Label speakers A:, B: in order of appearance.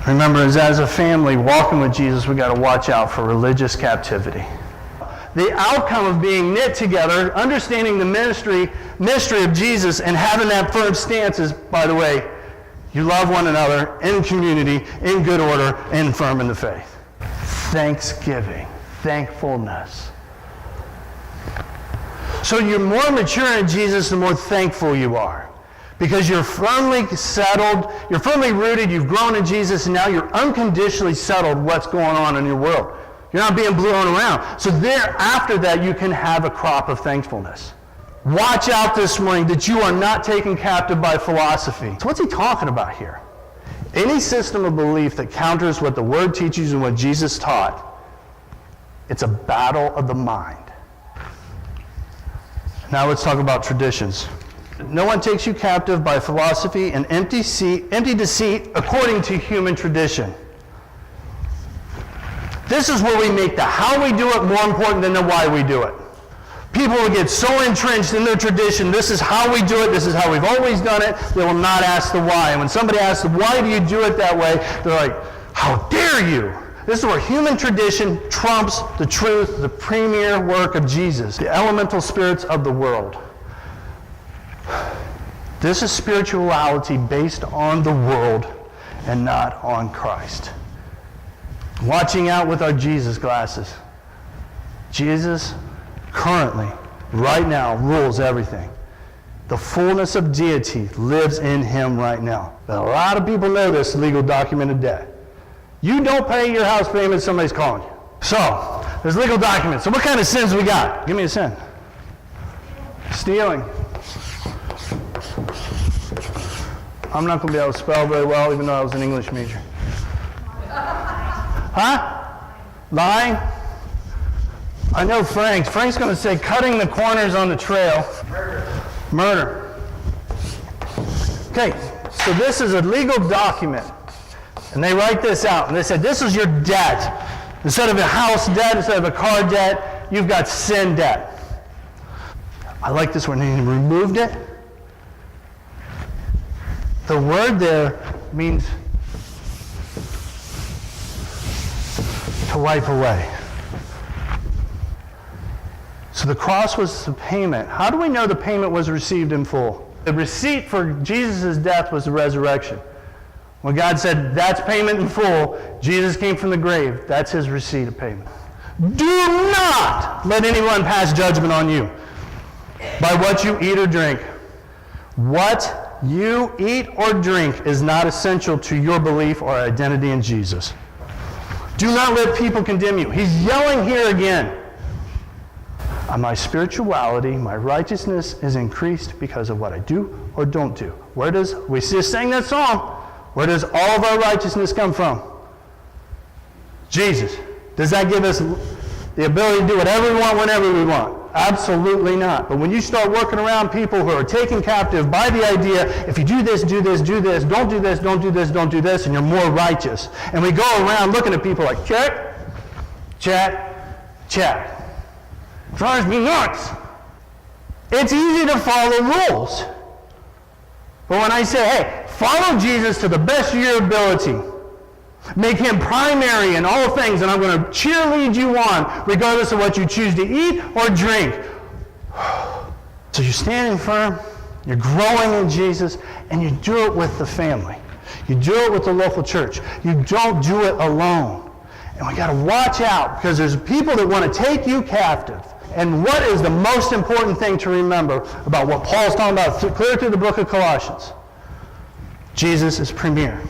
A: Remember, as a family walking with Jesus, we got to watch out for religious captivity. The outcome of being knit together, understanding the mystery of Jesus, and having that firm stance is, by the way, you love one another in community, in good order, and firm in the faith. Thanksgiving, thankfulness. So you're more mature in Jesus, the more thankful you are. Because you're firmly settled, you're firmly rooted, you've grown in Jesus, and now you're unconditionally settled what's going on in your world. You're not being blown around. So after that, you can have a crop of thankfulness. Watch out this morning that you are not taken captive by philosophy. So what's he talking about here? Any system of belief that counters what the Word teaches and what Jesus taught, it's a battle of the mind. Now let's talk about traditions. No one takes you captive by philosophy and empty deceit according to human tradition. This is where we make the how we do it more important than the why we do it. People will get so entrenched in their tradition, this is how we do it, this is how we've always done it, they will not ask the why. And when somebody asks them, why do you do it that way, they're like, how dare you? This is where human tradition trumps the truth, the premier work of Jesus, the elemental spirits of the world. This is spirituality based on the world and not on Christ. Watching out with our Jesus glasses. Jesus currently, right now, rules everything. The fullness of deity lives in him right now. But a lot of people know this legal documented debt. You don't pay your house payment, somebody's calling you. So, there's legal documents. So what kind of sins we got? Give me a sin. Stealing. I'm not going to be able to spell very well, even though I was an English major. Huh? Lying? I know Frank's. Frank's going to say cutting the corners on the trail. Murder. Okay, so this is a legal document. And they write this out. And they said, this is your debt. Instead of a house debt, instead of a car debt, you've got sin debt. I like this one. He removed it. The word there means to wipe away. So the cross was the payment. How do we know the payment was received in full? The receipt for Jesus' death was the resurrection. When God said, that's payment in full, Jesus came from the grave. That's his receipt of payment. Do not let anyone pass judgment on you by what you eat or drink. What you eat or drink is not essential to your belief or identity in Jesus. Do not let people condemn you. He's yelling here again. My spirituality, my righteousness is increased because of what I do or don't do. We just sang that song. Where does all of our righteousness come from? Jesus. Does that give us the ability to do whatever we want whenever we want? Absolutely not. But when you start working around people who are taken captive by the idea, if you do this, do this, do this, don't do this, don't do this, don't do this, and you're more righteous. And we go around looking at people like, check, check, check. Drives me nuts. It's easy to follow rules. But when I say, hey, follow Jesus to the best of your ability, make him primary in all things, and I'm going to cheerlead you on regardless of what you choose to eat or drink. So you're standing firm, you're growing in Jesus, and you do it with the family. You do it with the local church. You don't do it alone. And we got to watch out, because there's people that want to take you captive. And what is the most important thing to remember about what Paul's talking about clear through the book of Colossians? Jesus is premier.